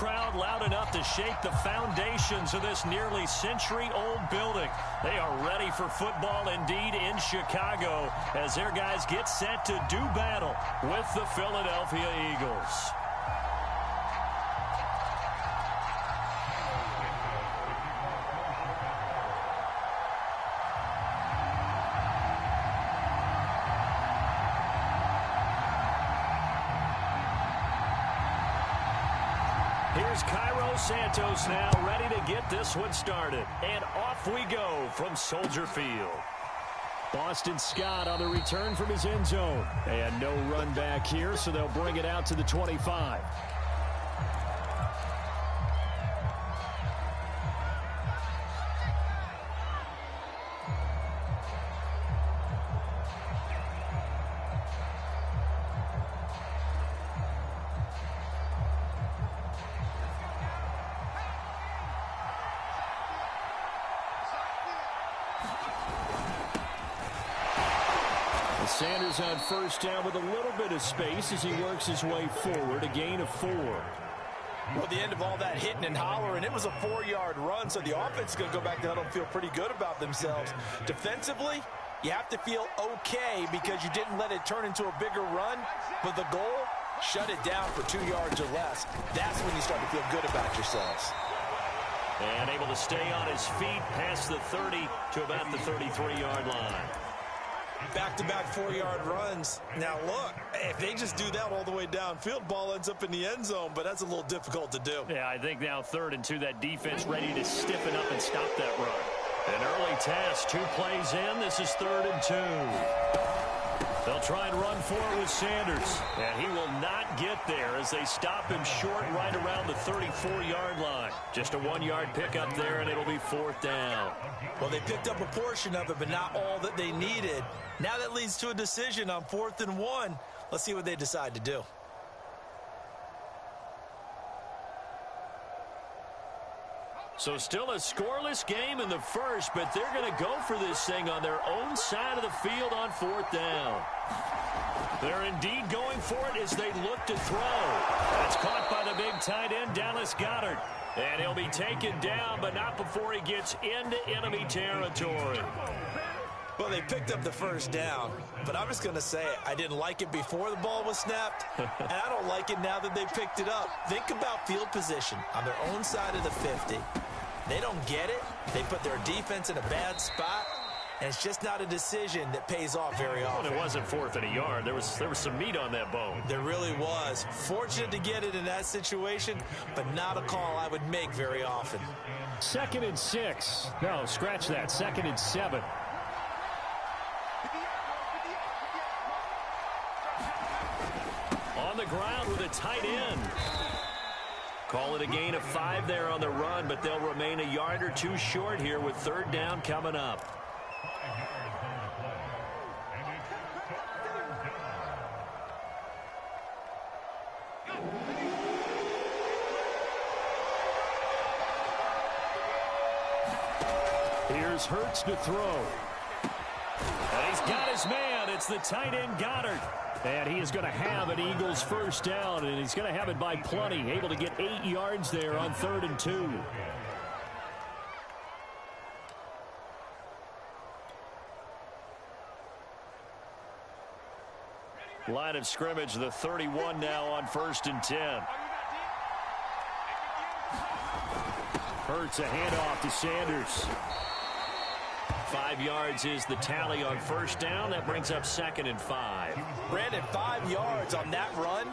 crowd loud enough to shake the foundations of this nearly century-old building. They are ready for football indeed in Chicago as their guys get set to do battle with the Philadelphia Eagles. Here's Cairo Santos now ready to get this one started. And off we go from Soldier Field. Boston Scott on the return from his end zone. And no run back here, so they'll bring it out to the 25. Sanders on first down with a little bit of space as he works his way forward, a gain of 4. Well, the end of all that hitting and hollering, it was a 4-yard run, so the offense is going to go back to huddle and feel pretty good about themselves. Defensively, you have to feel okay because you didn't let it turn into a bigger run, but the goal, shut it down for 2 yards or less. That's when you start to feel good about yourselves. And able to stay on his feet past the 30 to about the 33-yard line. Back-to-back 4-yard runs. Now, look, if they just do that all the way downfield, ball ends up in the end zone, but that's a little difficult to do. Yeah, I think now 3rd and 2, that defense ready to stiffen up and stop that run. An early test, 2 plays in. This is 3rd and 2. They'll try and run for it with Sanders. And he will not get there as they stop him short right around the 34-yard line. Just a 1-yard pickup there, and it'll be 4th down. Well, they picked up a portion of it, but not all that they needed. Now that leads to a decision on 4th and 1. Let's see what they decide to do. So still a scoreless game in the first, but they're going to go for this thing on their own side of the field on 4th down. They're indeed going for it as they look to throw. That's caught by the big tight end, Dallas Goedert. And he'll be taken down, but not before he gets into enemy territory. Well, they picked up the first down, but I'm just going to say I didn't like it before the ball was snapped, and I don't like it now that they picked it up. Think about field position on their own side of the 50. They don't get it. They put their defense in a bad spot, and it's just not a decision that pays off very often. Well, it wasn't 4th and a yard. There was some meat on that bone. There really was. Fortunate to get it in that situation, but not a call I would make very often. 2nd and 6. No, scratch that. 2nd and 7. On the ground with a tight end. Call it a gain of 5 there on the run, but they'll remain a yard or 2 short here with 3rd down coming up. Here's Hurts to throw. And he's got his man. It's the tight end Goddard. And he is going to have an Eagles first down, and he's going to have it by plenty. Able to get 8 yards there on 3rd and 2. Line of scrimmage, the 31 now on 1st and 10. Hurts a handoff to Sanders. 5 yards is the tally on 1st down. That brings up 2nd and 5. Brandon, 5 yards on that run.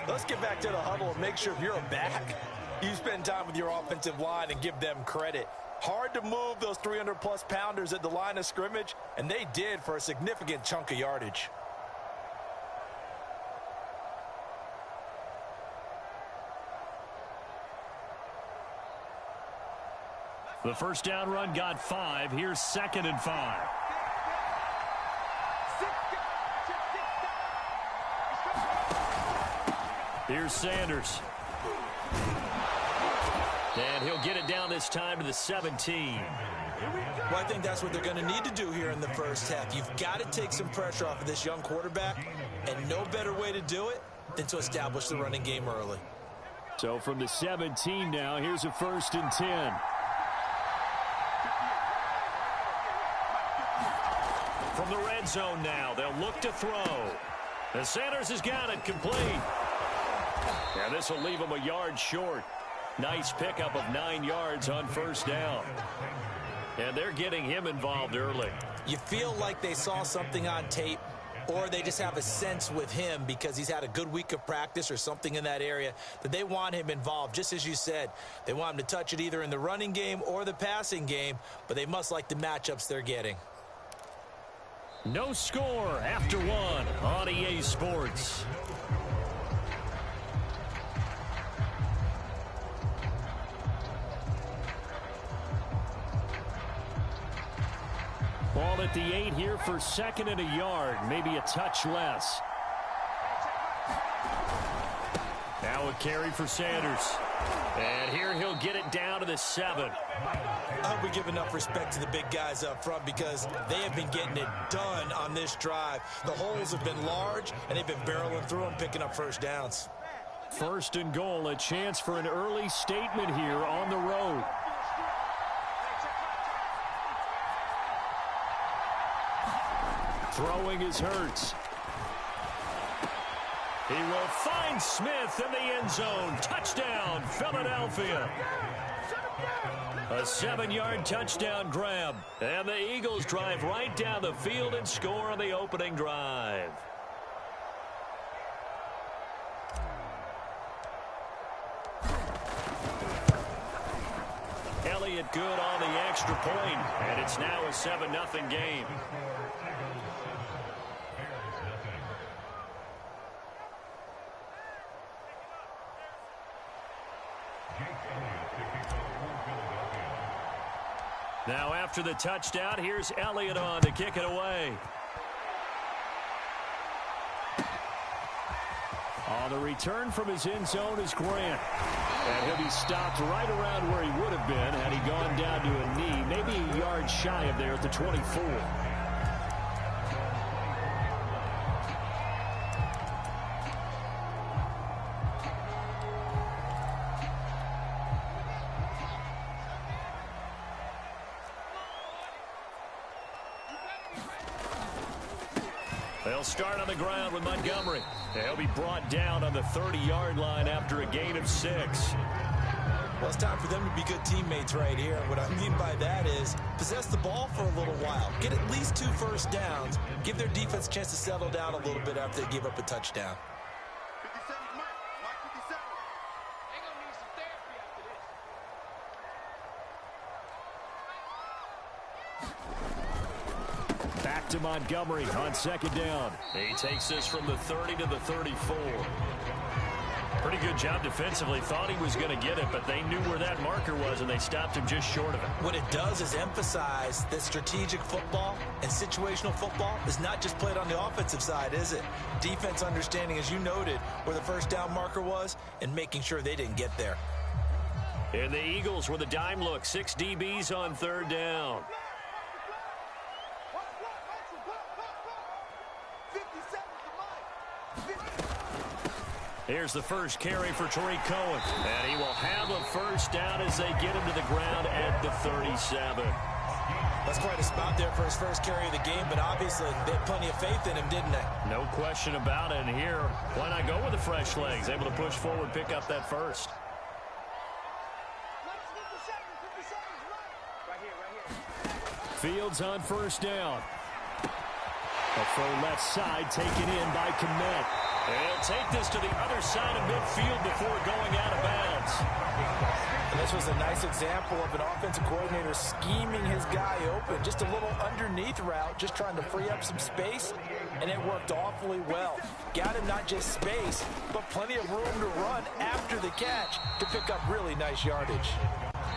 Let's get back to the huddle and make sure if you're a back, you spend time with your offensive line and give them credit. Hard to move those 300-plus pounders at the line of scrimmage, and they did for a significant chunk of yardage. The first down run got 5. Here's 2nd and 5. Here's Sanders. And he'll get it down this time to the 17. Well, I think that's what they're going to need to do here in the first half. You've got to take some pressure off of this young quarterback, and no better way to do it than to establish the running game early. So from the 17 now, here's a 1st and 10. From the red zone now, they'll look to throw. And Sanders has got it complete. And this will leave him a yard short. Nice pickup of 9 yards on 1st down. And they're getting him involved early. You feel like they saw something on tape, or they just have a sense with him because he's had a good week of practice or something in that area that they want him involved. Just as you said, they want him to touch it either in the running game or the passing game, but they must like the matchups they're getting. No score after 1 on EA Sports. Ball at the 8 here for 2nd and a yard, maybe a touch less. Now a carry for Sanders. And here he'll get it down to the 7. I hope we give enough respect to the big guys up front because they have been getting it done on this drive. The holes have been large, and they've been barreling through them, picking up 1st downs. 1st and goal, a chance for an early statement here on the road. Throwing is Hurts. He will find Smith in the end zone. Touchdown, Philadelphia. A 7-yard touchdown grab. And the Eagles drive right down the field and score on the opening drive. Elliott good on the extra point, and it's now a 7-0 game. Now after the touchdown, here's Elliott on to kick it away. On the return from his end zone is Grant. And he'll be stopped right around where he would have been had he gone down to a knee, maybe a yard shy of there at the 24. They'll start on the ground with Montgomery. He'll be brought down on the 30-yard line after a gain of 6. Well, it's time for them to be good teammates right here. And what I mean by that is possess the ball for a little while. Get at least 2 first downs. Give their defense a chance to settle down a little bit after they give up a touchdown. Back to Montgomery on 2nd down. He takes this from the 30 to the 34. Pretty good job defensively. Thought he was going to get it, but they knew where that marker was, and they stopped him just short of it. What it does is emphasize that strategic football and situational football is not just played on the offensive side, is it? Defense understanding, as you noted, where the first down marker was and making sure they didn't get there. And the Eagles with a dime look. 6 DBs on 3rd down. Here's the first carry for Tariq Cohen. And he will have a first down as they get him to the ground at the 37. That's quite a spot there for his first carry of the game, but obviously they had plenty of faith in him, didn't they? No question about it. And here, why not go with the fresh legs? Able to push forward, pick up that first. Fields on first down. A throw left side taken in by Kmet. He'll take this to the other side of midfield before going out of bounds. And this was a nice example of an offensive coordinator scheming his guy open. Just a little underneath route, just trying to free up some space, and it worked awfully well. Got him not just space, but plenty of room to run after the catch to pick up really nice yardage.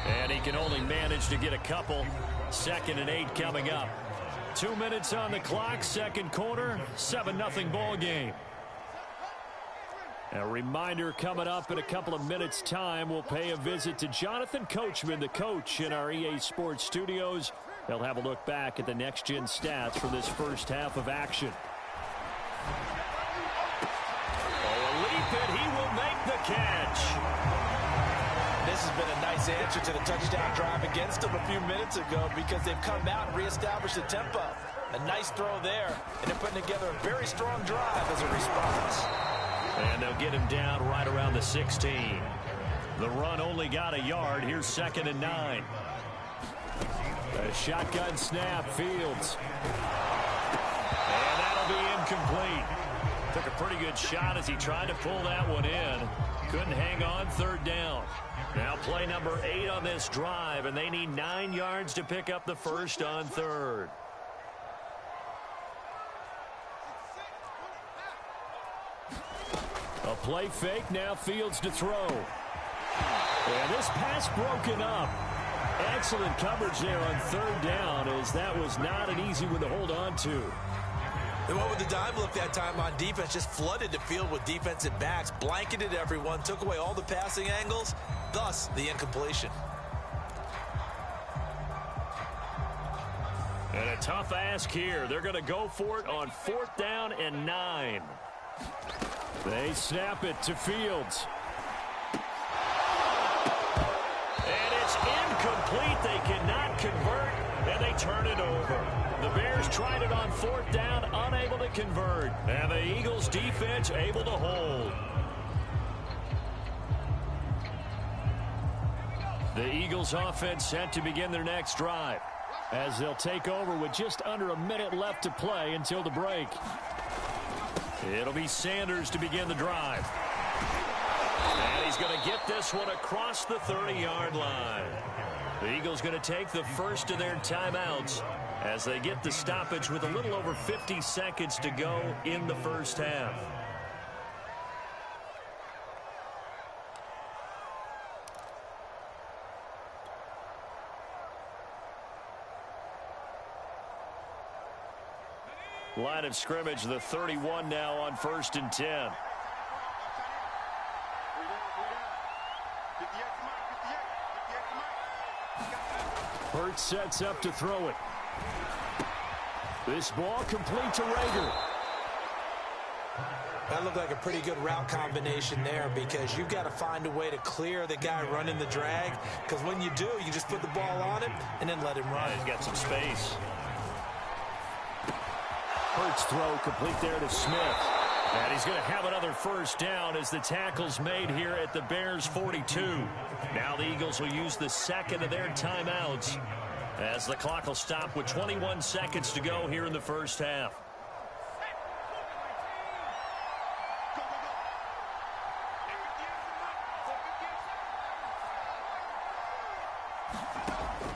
And he can only manage to get a couple. 2nd and 8 coming up. 2 minutes on the clock, 2nd quarter, 7-0 ball game. A reminder coming up in a couple of minutes' time. We'll pay a visit to Jonathan Coachman, the coach in our EA Sports studios. They'll have a look back at the next-gen stats from this first half of action. Oh, a leap, and he will make the catch. this has been a nice answer to the touchdown drive against them a few minutes ago because they've come out and reestablished the tempo. A nice throw there, and they're putting together a very strong drive as a response. And they'll get him down right around the 16. The run only got a yard. Here's 2nd and 9. A shotgun snap, Fields. And that'll be incomplete. Took a pretty good shot as he tried to pull that one in. Couldn't hang on 3rd down. Now play number 8 on this drive, and they need 9 yards to pick up the first on 3rd. A play fake, now Fields to throw. And this pass broken up. Excellent coverage there on 3rd down, as that was not an easy one to hold on to. They went with the dime look that time on defense, just flooded the field with defensive backs, blanketed everyone, took away all the passing angles, thus the incompletion. And a tough ask here. They're going to go for it on 4th down and 9. They snap it to Fields. And it's incomplete. They cannot convert, and they turn it over. The Bears tried it on 4th down, unable to convert. And the Eagles defense able to hold. The Eagles offense set to begin their next drive, as they'll take over with just under a minute left to play until the break. It'll be Sanders to begin the drive. And he's going to get this one across the 30-yard line. The Eagles going to take the first of their timeouts as they get the stoppage with a little over 50 seconds to go in the first half. Line of scrimmage, the 31 now on 1st and 10. Hurts sets up to throw it. This ball complete to Rager. That looked like a pretty good route combination there because you've got to find a way to clear the guy running the drag, because when you do, you just put the ball on him and then let him run. Yeah, he's got some space. Hurts throw complete there to Smith. And he's going to have another first down as the tackle's made here at the Bears 42. Now the Eagles will use the second of their timeouts as the clock will stop with 21 seconds to go here in the first half.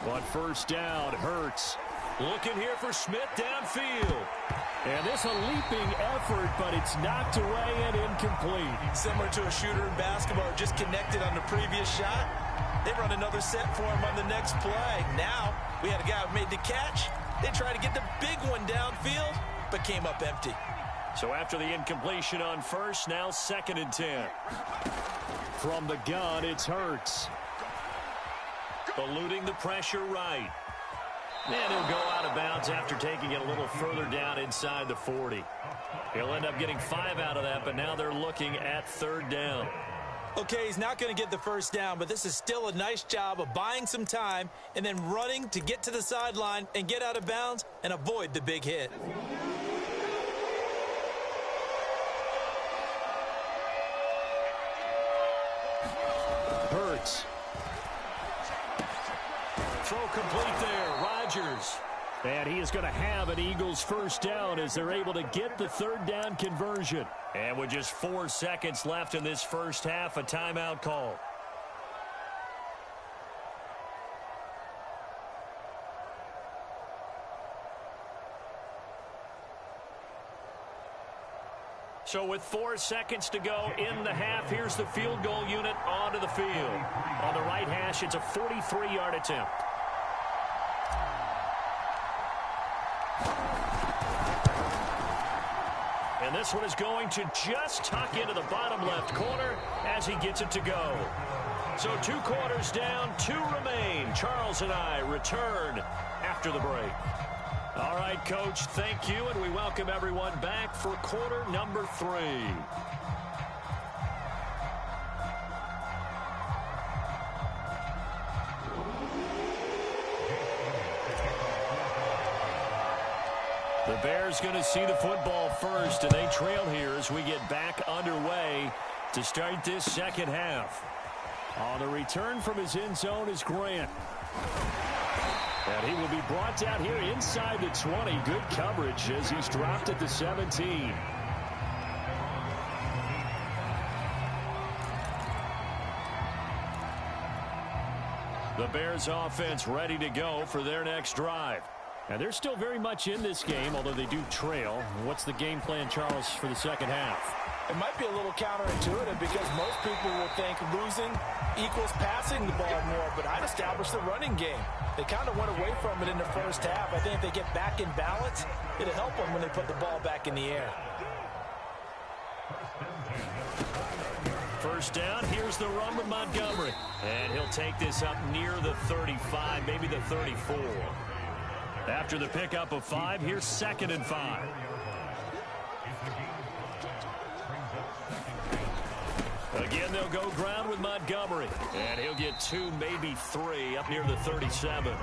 On 1st down, Hurts looking here for Smith downfield. And this a leaping effort, but it's knocked away and incomplete. Similar to a shooter in basketball, just connected on the previous shot. They run another set for him on the next play. Now, we had a guy who made the catch. They tried to get the big one downfield, but came up empty. So after the incompletion on 1st, now 2nd and 10. From the gun, it's Hurts. Eluding the pressure right. And he'll go out of bounds after taking it a little further down inside the 40. He'll end up getting 5 out of that, but now they're looking at 3rd down. Okay, he's not going to get the first down, but this is still a nice job of buying some time and then running to get to the sideline and get out of bounds and avoid the big hit. Hurts. Throw complete there. Rodgers. And he is going to have an Eagles first down as they're able to get the 3rd down conversion. And with just 4 seconds left in this first half, a timeout call. So with 4 seconds to go in the half, here's the field goal unit onto the field. On the right hash, it's a 43-yard attempt. And this one is going to just tuck into the bottom left corner as he gets it to go. So 2 quarters down, 2 remain. Charles and I return after the break. All right, Coach, thank you, and we welcome everyone back for quarter number 3. The Bears going to see the football first, and they trail here as we get back underway to start this second half. On the return from his end zone is Grant. And he will be brought down here inside the 20. Good coverage as he's dropped at the 17. The Bears offense ready to go for their next drive. And they're still very much in this game, although they do trail. What's the game plan, Charles, for the second half? It might be a little counterintuitive because most people will think losing equals passing the ball more, but I'd establish the running game. They kind of went away from it in the first half. I think if they get back in balance, it'll help them when they put the ball back in the air. First down, here's the run with Montgomery. And he'll take this up near the 35, maybe the 34. After the pickup of 5, here's 2nd and 5. Again, they'll go ground with Montgomery. And he'll get 2, maybe 3, up near the 37.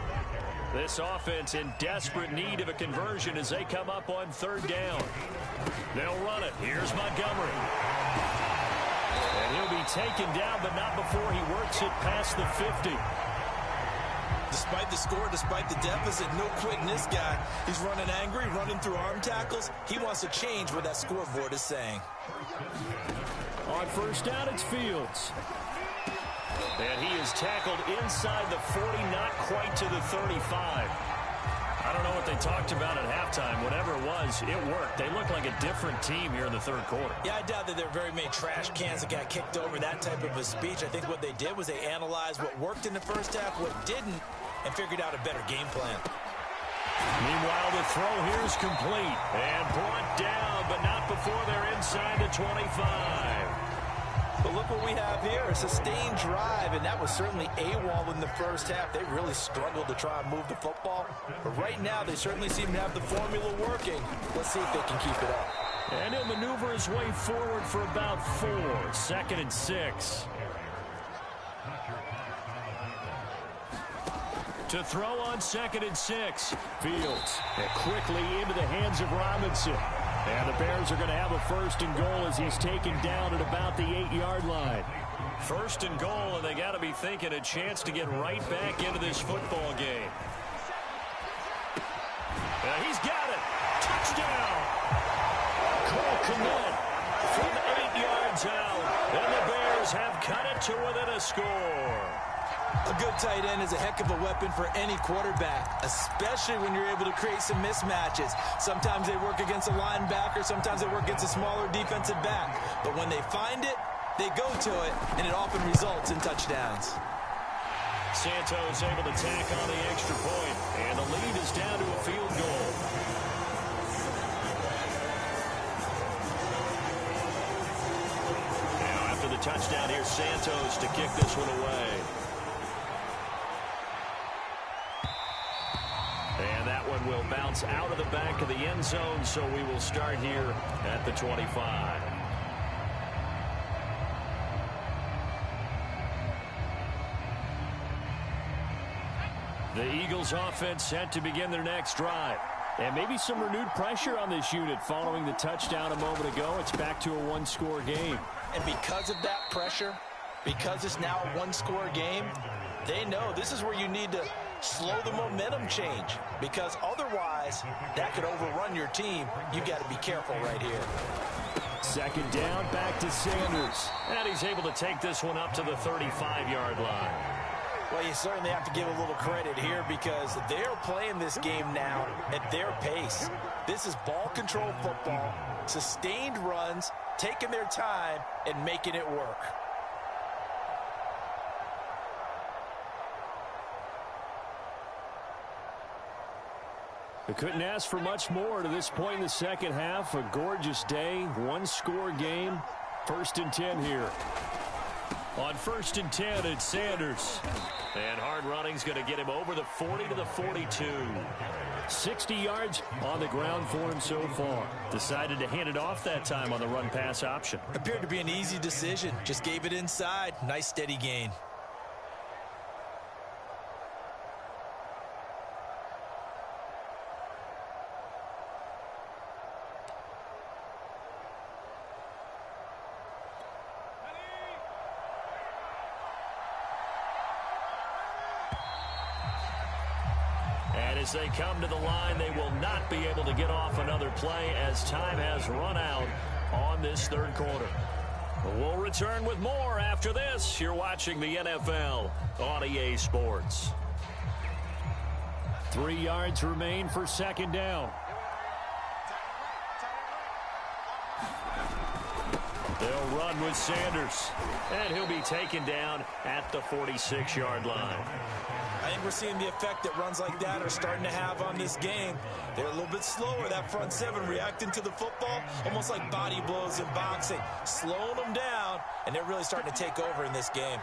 This offense in desperate need of a conversion as they come up on 3rd down. They'll run it. Here's Montgomery. And he'll be taken down, but not before he works it past the 50. Despite the score, despite the deficit, no quitting this guy. He's running angry, running through arm tackles. He wants to change what that scoreboard is saying. On first down, it's Fields. And he is tackled inside the 40, not quite to the 35. I don't know what they talked about at halftime. Whatever it was, it worked. They look like a different team here in the 3rd quarter. Yeah, I doubt that there are very many trash cans that got kicked over, that type of a speech. I think what they did was they analyzed what worked in the first half, what didn't, and figured out a better game plan. Meanwhile, the throw here is complete and brought down, but not before they're inside the 25. But look what we have here, a sustained drive, and that was certainly AWOL in the first half. They really struggled to try and move the football. But right now, they certainly seem to have the formula working. Let's see if they can keep it up. And he'll maneuver his way forward for about 4, 2nd and 6. To throw on 2nd and 6. Fields and quickly into the hands of Robinson. And the Bears are going to have a 1st and goal as he's taken down at about the 8-yard line. 1st and goal, and they got to be thinking a chance to get right back into this football game. He's got it. Touchdown. Cole Kmet from 8 yards out. And the Bears have cut it to within a score. A good tight end is a heck of a weapon for any quarterback, especially when you're able to create some mismatches. Sometimes they work against a linebacker, sometimes they work against a smaller defensive back. But when they find it, they go to it, and it often results in touchdowns. Santos able to tack on the extra point, and the lead is down to a field goal. Now after the touchdown, here's Santos to kick this one away. And that one will bounce out of the back of the end zone, so we will start here at the 25. The Eagles offense set to begin their next drive. And maybe some renewed pressure on this unit following the touchdown a moment ago. It's back to a 1-score game. And because of that pressure, because it's now a 1-score game, they know this is where you need to slow the momentum change, because otherwise that could overrun your team. You got to be careful right here. 2nd down, back to Sanders. And he's able to take this one up to the 35-yard line. Well, you certainly have to give a little credit here because they're playing this game now at their pace. This is ball control football, sustained runs, taking their time and making it work. They couldn't ask for much more to this point in the second half. A gorgeous day, 1-score game. 1st and 10 here. On 1st and 10, it's Sanders. And hard running's going to get him over the 40 to the 42. 60 yards on the ground for him so far. Decided to hand it off that time on the run-pass option. Appeared to be an easy decision. Just gave it inside. Nice steady gain. As they come to the line, they will not be able to get off another play as time has run out on this third quarter. We'll return with more after this. You're watching the NFL on EA Sports. 3 yards remain for second down. They'll run with Sanders, and he'll be taken down at the 46-yard line. I think we're seeing the effect that runs like that are starting to have on this game. They're a little bit slower, that front seven, reacting to the football, almost like body blows in boxing, slowing them down, and they're really starting to take over in this game.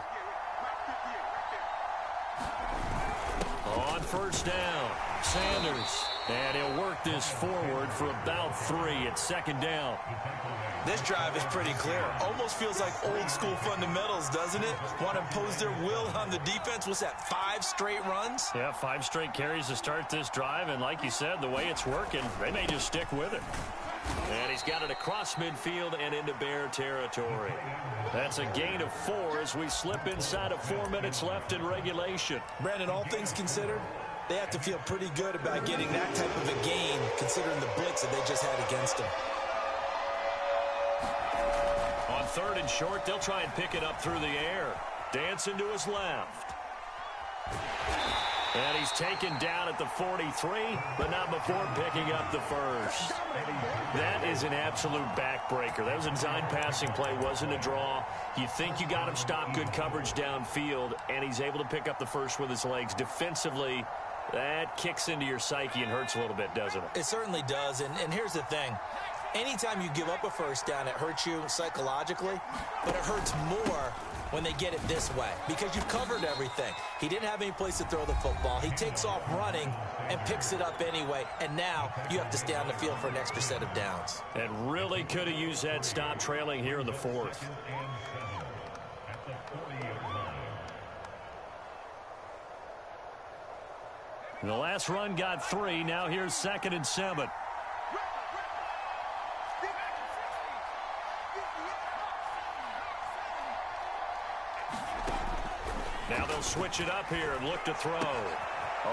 On first down, Sanders, and he'll work this forward for about 3 at second down. This drive is pretty clear. Almost feels like old school fundamentals, doesn't it? Want to impose their will on the defense. What's that, 5 straight runs? Yeah, 5 straight carries to start this drive, and like you said, the way it's working, they may just stick with it. And he's got it across midfield and into Bear territory. That's a gain of 4 as we slip inside of 4 minutes left in regulation. Brandon, all things considered, they have to feel pretty good about getting that type of a gain, considering the blitz that they just had against them. On third and short, they'll try and pick it up through the air. Dancing to his left. And he's taken down at the 43, but not before picking up the first. That is an absolute backbreaker. That was a design passing play, wasn't a draw. You think you got him stopped, good coverage downfield, and he's able to pick up the first with his legs. Defensively, that kicks into your psyche and hurts a little bit, doesn't it? It certainly does, and here's the thing. Anytime you give up a first down, it hurts you psychologically, but it hurts more when they get it this way because you've covered everything. He didn't have any place to throw the football. He takes off running and picks it up anyway, and now you have to stay on the field for an extra set of downs. And really could have used that stop trailing here in the fourth. The last run got 3. Now here's 2nd and 7. Now they'll switch it up here and look to throw.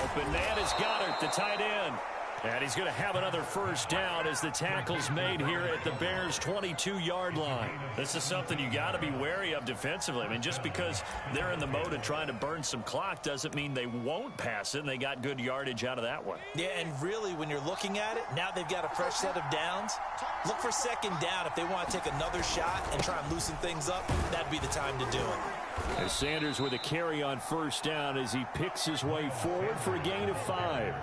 Open man is Goddard, the tight end. And he's going to have another first down as the tackle's made here at the Bears' 22-yard line. This is something you got to be wary of defensively. I mean, just because they're in the mode of trying to burn some clock doesn't mean they won't pass it, and they got good yardage out of that one. Yeah, and really, when you're looking at it, now they've got a fresh set of downs. Look for second down. If they want to take another shot and try and loosen things up, that'd be the time to do it. As Sanders with a carry on first down as he picks his way forward for a gain of 5.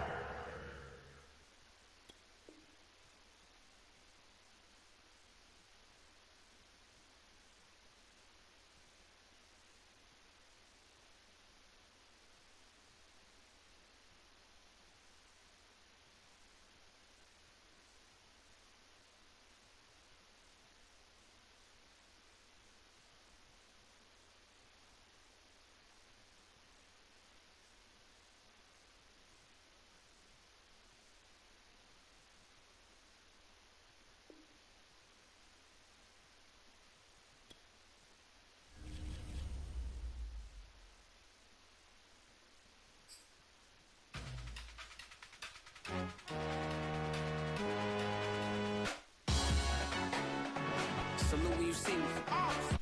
Salute when you see me.